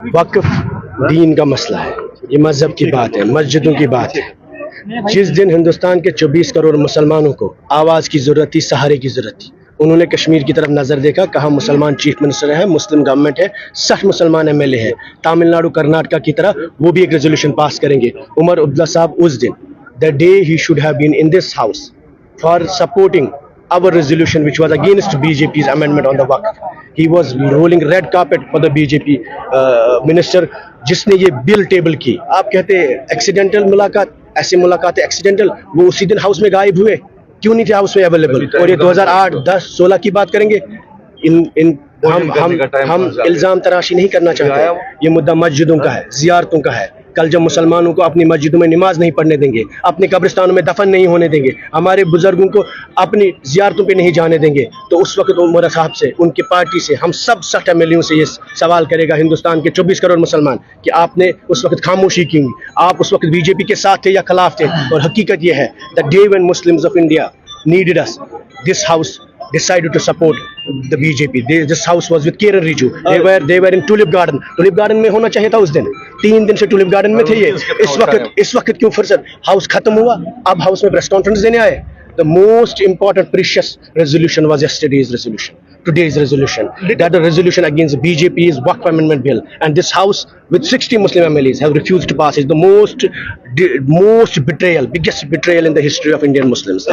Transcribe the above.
वक्फ दीन का मसला है, ये मजहब की बात है, मस्जिदों की बात है। जिस दिन हिंदुस्तान के 24 करोड़ मुसलमानों को आवाज़ की ज़रूरत थी, सहारे की ज़रूरत थी, उन्होंने कश्मीर की तरफ नज़र देखा, कहा मुसलमान चीफ मिनिस्टर है, मुस्लिम गवर्नमेंट है, 60 मुसलमान एमएलए है। तमिलनाडु कर्नाटका की तरह वो भी एक रेजोल्यूशन पास करेंगे। उमर अब्दुल्ला साहब उस दिन, the day he should have been in this house for supporting our resolution which was against BJP's amendment on the Waqf. He was rolling red carpet for the BJP minister जिसने ये bill table की। आप कहते हैं accidental मुलाकात, ऐसी मुलाकातें accidental, वो उसी दिन हाउस में गायब हुए, क्यों नहीं थे हाउस में अवेलेबल? और ये 2008, 10, 16 की बात करेंगे। इन हम इल्जाम तराशी नहीं करना चाहते। ये मुद्दा मस्जिदों का है, जियारतों का है। कल जब मुसलमानों को अपनी मस्जिदों में नमाज नहीं पढ़ने देंगे, अपने कब्रिस्तानों में दफन नहीं होने देंगे, हमारे बुजुर्गों को अपनी जियारतों पे नहीं जाने देंगे, तो उस वक्त उमर साहब से, उनकी पार्टी से, हम सब 60 एमएलएओं से ये सवाल करेगा हिंदुस्तान के 24 करोड़ मुसलमान कि आपने उस वक्त खामोशी क्यों? आप उस वक्त बीजेपी के साथ थे या खिलाफ थे? और हकीकत यह है, the day when Muslims of India needed us, this house decided to support the BJP. This house was with Kiran Riju. They were in Tulip Garden. Tulip Garden में होना चाहिए था उस दिन। 3 दिन से Tulip Garden में थे ये। इस वक्त क्यों फुर्सत? हाउस खत्म हुआ, अब हाउस में प्रेस कॉन्फ्रेंस देने आए। The most important precious resolution was yesterday's resolution, today's resolution. That the resolution against BJP's Waqf Amendment Bill, and this house with 60 Muslim MLAs have refused to pass. Is the most betrayal, biggest betrayal in the history of Indian Muslims.